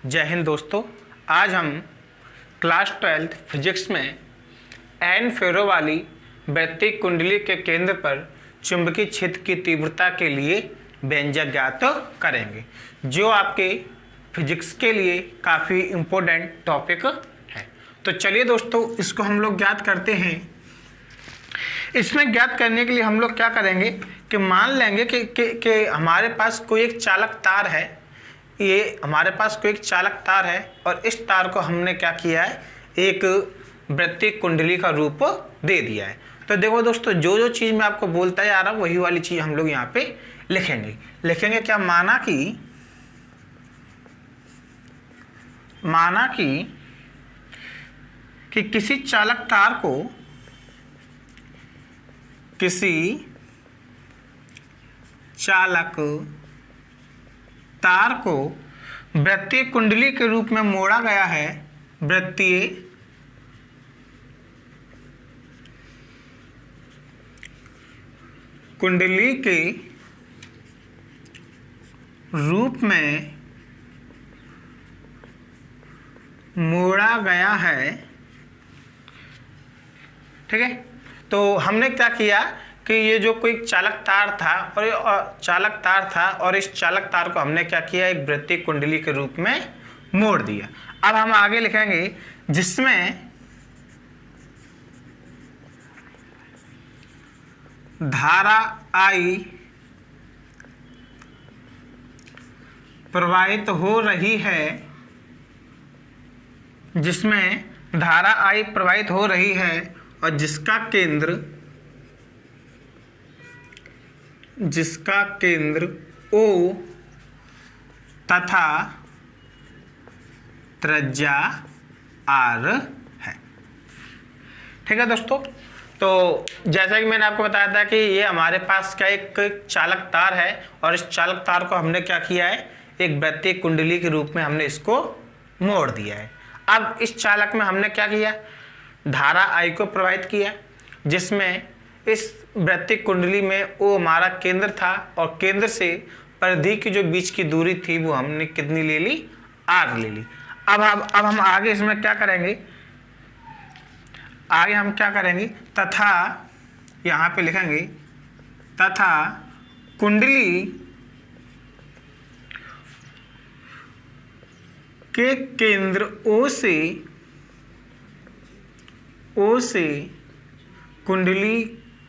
जय हिंद दोस्तों। आज हम क्लास 12 फिजिक्स में एन फेरो वाली वैयक्तिक कुंडली के केंद्र पर चुंबकीय क्षेत्र की तीव्रता के लिए व्यंजक ज्ञात करेंगे, जो आपके फिजिक्स के लिए काफ़ी इम्पोर्टेंट टॉपिक है। तो चलिए दोस्तों, इसको हम लोग ज्ञात करते हैं। इसमें ज्ञात करने के लिए हम लोग क्या करेंगे कि मान लेंगे कि हमारे पास कोई एक चालक तार है। ये हमारे पास कोई एक चालक तार है और इस तार को हमने क्या किया है, एक वृत्तीय कुंडली का रूप दे दिया है। तो देखो दोस्तों, जो जो चीज़ मैं आपको बोलता जा रहा हूँ वही वाली चीज़ हम लोग यहाँ पे लिखेंगे क्या, माना कि किसी चालक तार को वृत्तीय कुंडली के रूप में मोड़ा गया है। वृत्तीय कुंडली के रूप में मोड़ा गया है, ठीक है। तो हमने क्या किया कि ये जो कोई चालक तार था और इस चालक तार को हमने क्या किया, एक वृत्तीय कुंडली के रूप में मोड़ दिया। अब हम आगे लिखेंगे जिसमें धारा I प्रवाहित हो रही है, और जिसका केंद्र O तथा त्रिज्या R है, ठीक है दोस्तों। तो जैसा कि मैंने आपको बताया था कि ये हमारे पास क्या एक चालक तार है और इस चालक तार को हमने क्या किया है, एक वृत्तीय कुंडली के रूप में हमने इसको मोड़ दिया है। अब इस चालक में हमने क्या किया, धारा I को प्रवाहित किया, जिसमें इस वृत्तीय कुंडली में O हमारा केंद्र था और केंद्र से परिधि की जो बीच की दूरी थी वो हमने कितनी ले ली, R ले ली। अब हम आगे इसमें क्या करेंगे, तथा यहाँ पे लिखेंगे तथा कुंडली के केंद्र O से कुंडली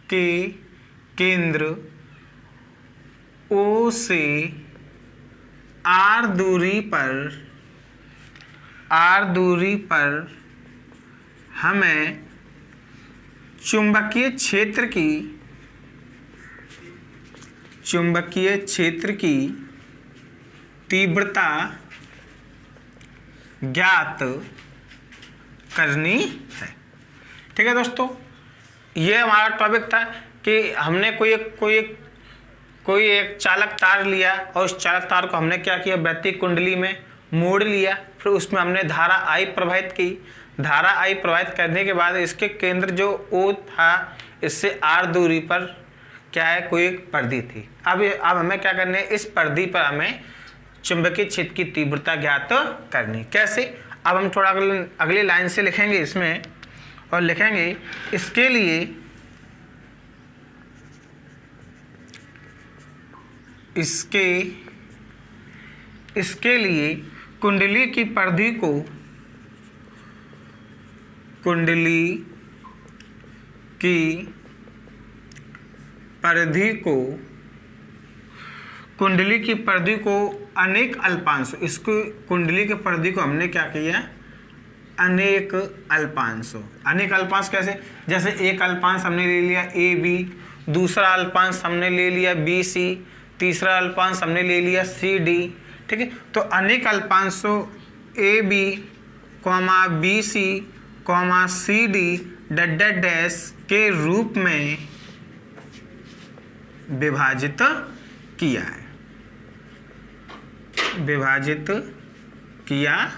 के केंद्र O से R दूरी पर हमें चुंबकीय क्षेत्र की तीव्रता ज्ञात करनी है, ठीक है दोस्तों। ये हमारा टॉपिक था कि हमने कोई एक चालक तार लिया और उस चालक तार को हमने क्या किया, वृत्तीय कुंडली में मोड़ लिया, फिर उसमें हमने धारा I प्रवाहित की। धारा I प्रवाहित करने के बाद इसके केंद्र जो O था, इससे R दूरी पर क्या है, कोई एक परिधि थी। अब हमें क्या करना है, इस परिधि पर हमें चुंबकीय क्षेत्र की तीव्रता ज्ञात करनी। कैसे, अब हम थोड़ा अगली लाइन से लिखेंगे इसमें और लिखेंगे इसके लिए कुंडली की परिधि को अनेक अल्पांशों, इसको कुंडली की परिधि को हमने क्या किया, अनेक अल्पांश कैसे, जैसे एक अल्पांश हमने ले लिया AB, दूसरा अल्पांश हमने ले लिया BC, तीसरा अल्पांश हमने ले लिया CD, ठीक है। तो अनेक अल्पांशों AB, BC, CD डैश के रूप में विभाजित किया है।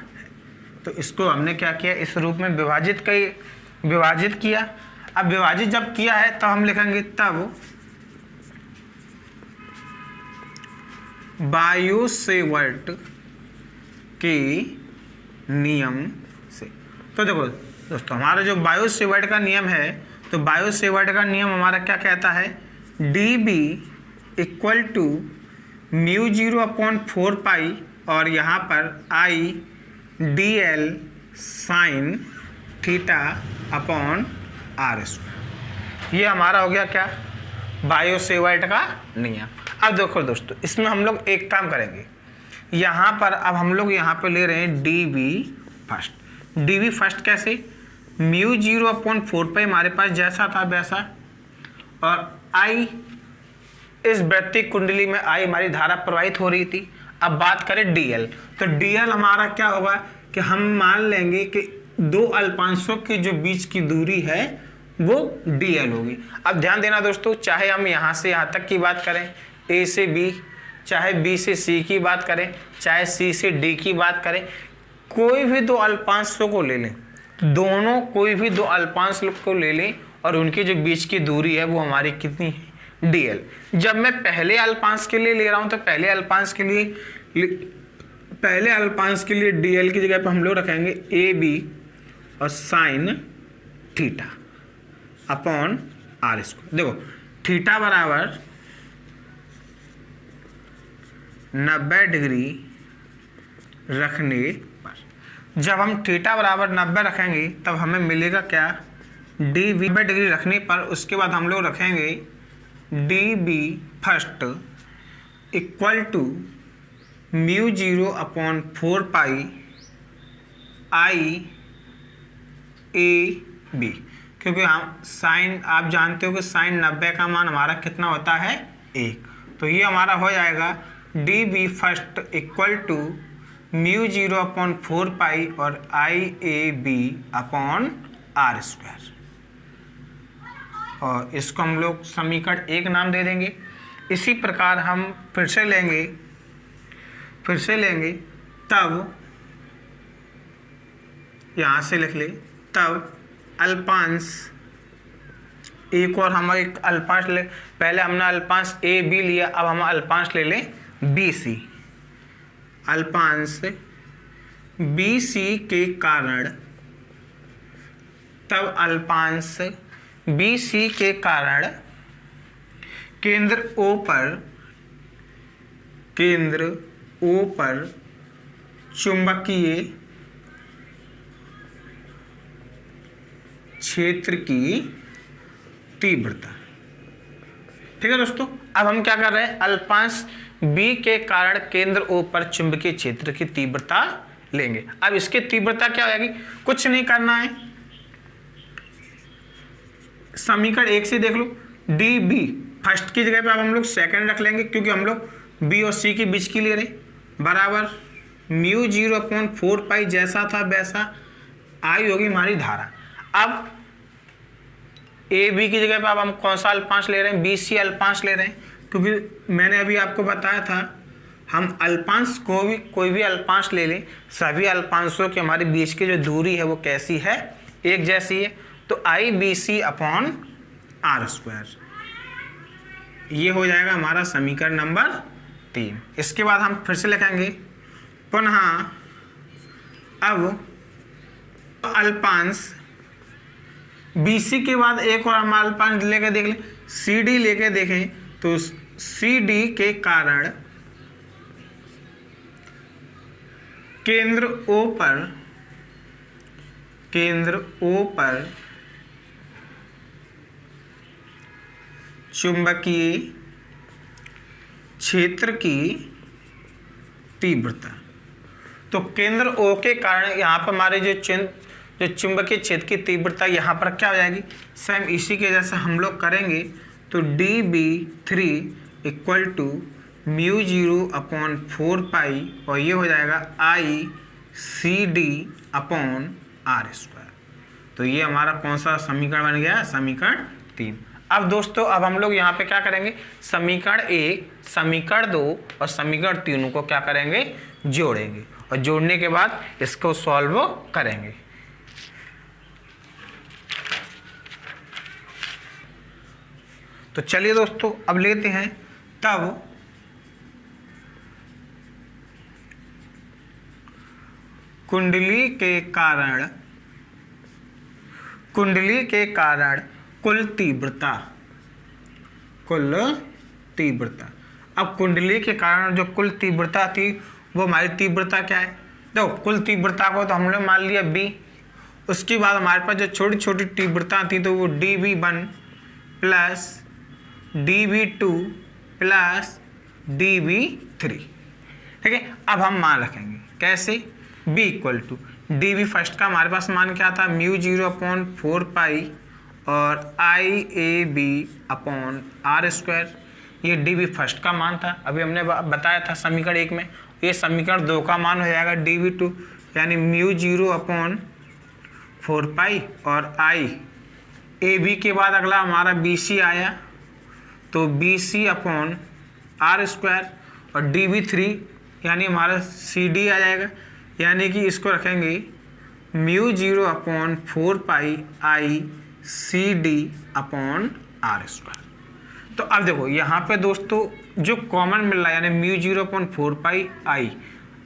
तो इसको हमने क्या किया, इस रूप में विभाजित किया। अब विभाजित जब किया है तो हम लिखेंगे तब वायु सेवर्ट के नियम से। तो देखो दोस्तों, हमारा जो बायो-सेवर्ट का नियम है, तो बायो-सेवर्ट का नियम हमारा क्या कहता है, dB इक्वल टू μ0/4π और यहाँ पर I dl sine theta upon r square. ये हमारा हो गया क्या, बायो-सेवर्ट का नियम। अब देखो दोस्तों, इसमें हम लोग एक काम करेंगे, यहाँ पर अब हम लोग यहाँ पे ले रहे हैं dB फर्स्ट। dB फर्स्ट कैसे, μ0/4π हमारे पास जैसा था वैसा, और I इस वृत्तीय कुंडली में I हमारी धारा प्रवाहित हो रही थी। अब बात करें dl, तो dl हमारा क्या होगा कि हम मान लेंगे कि दो अल्पांशों के जो बीच की दूरी है वो dl होगी। अब ध्यान देना दोस्तों, चाहे हम यहाँ से यहाँ तक की बात करें a से b, चाहे b से c की बात करें, चाहे c से d की बात करें, कोई भी दो अल्पांशों को ले लें, दोनों कोई भी दो अल्पांश को ले लें और उनकी जो बीच की दूरी है वो हमारी कितनी है, dl। जब मैं पहले अल्पांश के लिए ले रहा हूँ तो पहले अल्पांश के लिए dl की जगह पर हम लोग रखेंगे ab और sine theta upon r square. देखो थीटा बराबर 90 डिग्री रखने पर, जब हम थीटा बराबर 90 रखेंगे तब हमें मिलेगा क्या, dv 90 डिग्री रखने पर, उसके बाद हम लोग रखेंगे dB first equal to μ0/4π I AB, क्योंकि हम साइन, आप जानते हो कि साइन 90 का मान हमारा कितना होता है, 1। तो ये हमारा हो जाएगा dB फर्स्ट इक्वल टू μ0/4π और IAB अपॉन r स्क्वायर, और इसको हम लोग समीकरण 1 नाम दे देंगे। इसी प्रकार हम फिर से लेंगे, तब यहाँ से लिख ले, तब अल्पांश एक और हम एक अल्पांश ले, पहले हमने अल्पांश ए बी लिया, अब हम अल्पांश ले लें बी सी। अल्पांश बी सी के कारण, तब अल्पांश बी सी के कारण केंद्र O पर चुंबकीय क्षेत्र की तीव्रता। ठीक है दोस्तों, अब हम क्या कर रहे हैं, अल्पांश B के कारण केंद्र O पर चुंबकीय क्षेत्र की तीव्रता लेंगे। अब इसकी तीव्रता क्या होगी, कुछ नहीं करना है, समीकरण 1 से देख लो, dB फर्स्ट की जगह पे अब हम लोग सेकंड रख लेंगे, क्योंकि हम लोग B और C के बीच की ले रहे, बराबर μ0/4π जैसा था वैसा, I होगी हमारी धारा। अब AB की जगह पे अब हम कौन सा अल्पांश ले रहे हैं, BC अल्पांश ले रहे हैं, क्योंकि मैंने अभी आपको बताया था हम अल्पांश को भी, कोई भी अल्पांश ले लें, सभी अल्पांशों की हमारी बीच की जो दूरी है वो कैसी है, एक जैसी है। तो IBC अपॉन r स्क्वायर, ये हो जाएगा हमारा समीकरण नंबर 3। इसके बाद हम फिर से लिखेंगे पुनः, अब अल्पांश BC के बाद एक और हम अल्पांश लेके देख लें, CD लेके देखें, तो CD के कारण केंद्र O पर चुंबकीय क्षेत्र की तीव्रता। तो केंद्र O के कारण यहाँ पर हमारे जो चुंबकीय क्षेत्र की तीव्रता यहाँ पर क्या हो जाएगी, सेम इसी के जैसा हम लोग करेंगे। तो dB3 इक्वल टू μ0/4π और ये हो जाएगा ICD अपॉन r स्क्वायर। तो ये हमारा कौन सा समीकरण बन गया, समीकरण 3। अब दोस्तों, अब हम लोग यहाँ पे क्या करेंगे, समीकरण 1, समीकरण 2 और समीकरण 3 को क्या करेंगे, जोड़ेंगे, और जोड़ने के बाद इसको सॉल्व करेंगे। तो चलिए दोस्तों, अब लेते हैं, तब कुंडली के कारण कुल तीव्रता। अब कुंडली के कारण जो कुल तीव्रता थी वो हमारी तीव्रता क्या है? देखो, कुल तीव्रता को तो हमने मान लिया b। उसके बाद हमारे पास जो छोटी छोटी तीव्रता थी तो वो dv1 plus dv2 plus dv3। ठीक है, अब हम मान रखेंगे कैसे? b equal to dv first का हमारे पास मान क्या था? म्यू 0/4 पाई और IAB अपॉन आर स्क्वायर। ये dv फर्स्ट का मान था, अभी हमने बताया था समीकरण 1 में। ये समीकरण 2 का मान हो जाएगा dv2 यानी म्यू 0/4 पाई और IAB के बाद अगला हमारा BC आया तो BC अपॉन आर स्क्वायर और dv3 यानी हमारा CD आ जाएगा, यानी कि इसको रखेंगे mu 0/4 pi ICD upon are square. तो अब देखो यहाँ पे दोस्तों जो कॉमन मिल रहा है यानी mu 0/4 pi I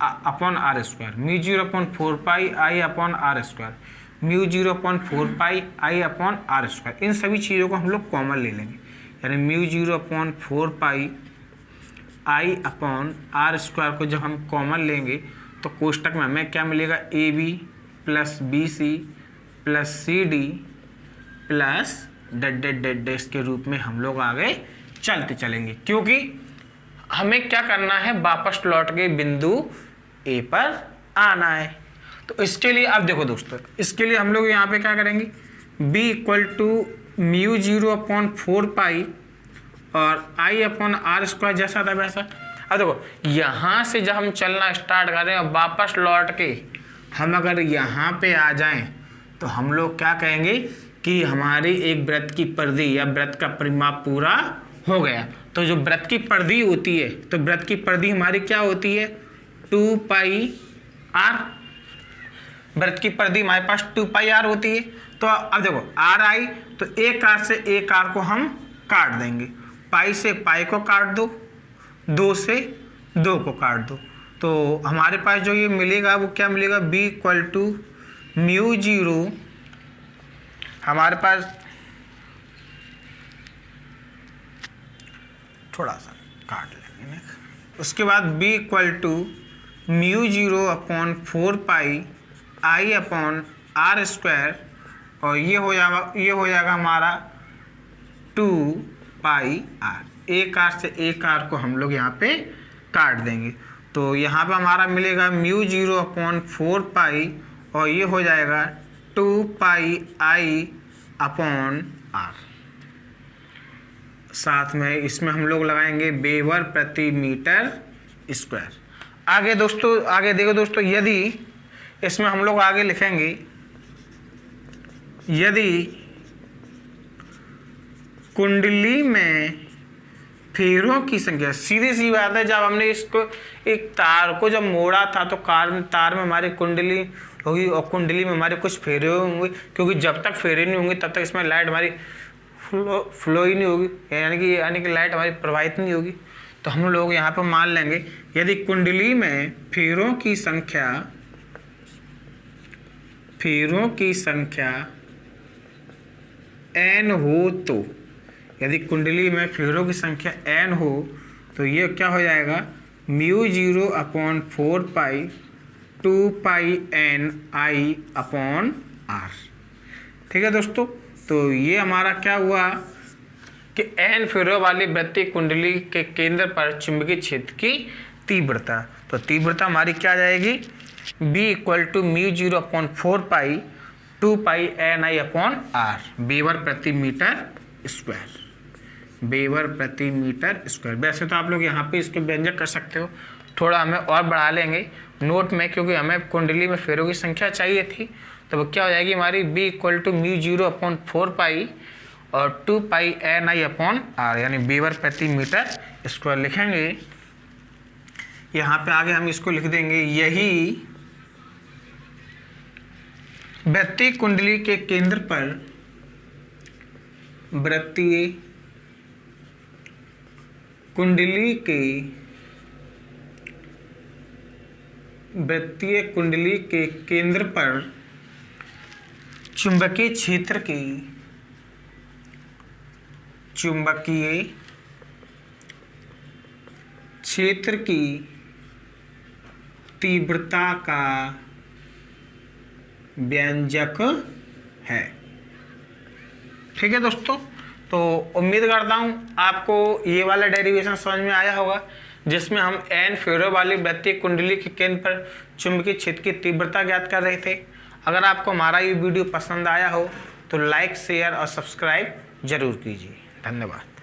upon are square, mu 0/4 pi I upon are square, mu 0/4 pi I upon are square, इन सभी चीज़ों को हम लोग कॉमन ले लेंगे। यानी mu 0/4 pi I upon are square को जब हम कॉमन लेंगे तो कोष्टक में हमें क्या मिलेगा? AB plus BC plus CD plus dash के रूप में हम लोग आगे चलते चलेंगे, क्योंकि हमें क्या करना है? वापस लौट के बिंदु A पर आना है। तो इसके लिए अब देखो दोस्तों, इसके लिए हम लोग यहाँ पे क्या करेंगे? B इक्वल टू म्यू 0/4 पाई और I अपॉन आर स्क्वायर जैसा था वैसा। अब देखो यहाँ से जब हम चलना स्टार्ट करें और वापस लौट के हम अगर यहाँ पे आ जाएं तो हम लोग क्या कहेंगे कि हमारी एक वृत्त की परिधि या वृत्त का परिमाप पूरा हो गया। तो जो वृत्त की परिधि होती है तो वृत्त की परिधि हमारी क्या होती है? 2 पाई आर। वृत्त की परिधि हमारे पास 2 पाई आर होती है। तो अब देखो आर आई तो एक आर से एक आर को हम काट देंगे, पाई से पाई को काट दो, 2 से 2 को काट दो। तो हमारे पास जो ये मिलेगा वो क्या मिलेगा? b इक्वल टू म्यू 0 हमारे पास थोड़ा सा काट लेंगे। उसके बाद b equal to mu 0/4 pi I upon are square और ये हो जाएगा हमारा 2 पाई आर। एक आर से एक आर को हम लोग यहाँ पे काट देंगे तो यहाँ पे हमारा मिलेगा म्यू 0/4 पाई और ये हो जाएगा 2 पाई आई अपॉन आर। साथ में इसमें हम लोग लगाएंगे वेबर प्रति मीटर स्क्वायर। आगे दोस्तों आगे देखो दोस्तों, यदि इसमें हम लोग आगे लिखेंगे यदि कुंडली में फेरों की संख्या, सीधी सी बात है, जब हमने इसको एक तार को जब मोड़ा था तो तार में हमारी कुंडली होगी और कुंडली में हमारे कुछ फेरे होंगे, क्योंकि जब तक फेरे नहीं होंगे तब तक इसमें लाइट हमारी फ्लो ही नहीं होगी, यानी कि लाइट हमारी प्रवाहित नहीं होगी। तो हम लोग यहाँ पर मान लेंगे यदि कुंडली में फेरों की संख्या n हो तो, यदि कुंडली में फेरों की संख्या n हो तो ये क्या हो जाएगा? Mu 0/4 pi 2 pi n I upon R. ठीक है दोस्तों, तो ये हमारा क्या हुआ कि n फेरों वाली वृत्तीय कुंडली के केंद्र पर चुंबकीय क्षेत्र की तीव्रता। तो तीव्रता हमारी क्या आ जाएगी? b equal to mu 0/4 pi 2 pi N I upon R, weber प्रति मीटर स्क्वायर, वेबर प्रति मीटर स्क्वायर। वैसे तो आप लोग यहाँ पे इसको व्यंजक कर सकते हो, थोड़ा हमें और बढ़ा लेंगे नोट में, क्योंकि हमें कुंडली में फेरों की संख्या चाहिए थी। तो वो क्या हो जाएगी हमारी? b इक्वल टू म्यू 0/4 पाई और 2 pi N I upon are, यानी वेबर प्रति मीटर स्क्वायर लिखेंगे। यहाँ पे आगे हम इसको लिख देंगे, यही वृत्तीय कुंडली के केंद्र पर वृत्तीय कुंडली के वृत्तीय कुंडली के केंद्र पर चुंबकीय क्षेत्र की तीव्रता का व्यंजक है। ठीक है दोस्तों, तो उम्मीद करता हूँ आपको ये वाला डेरिवेशन समझ में आया होगा, जिसमें हम एन फेरो वाली वृत्तीय कुंडली के केंद्र पर चुंबकीय क्षेत्र की तीव्रता ज्ञात कर रहे थे। अगर आपको हमारा ये वीडियो पसंद आया हो तो लाइक, शेयर और सब्सक्राइब जरूर कीजिए। धन्यवाद।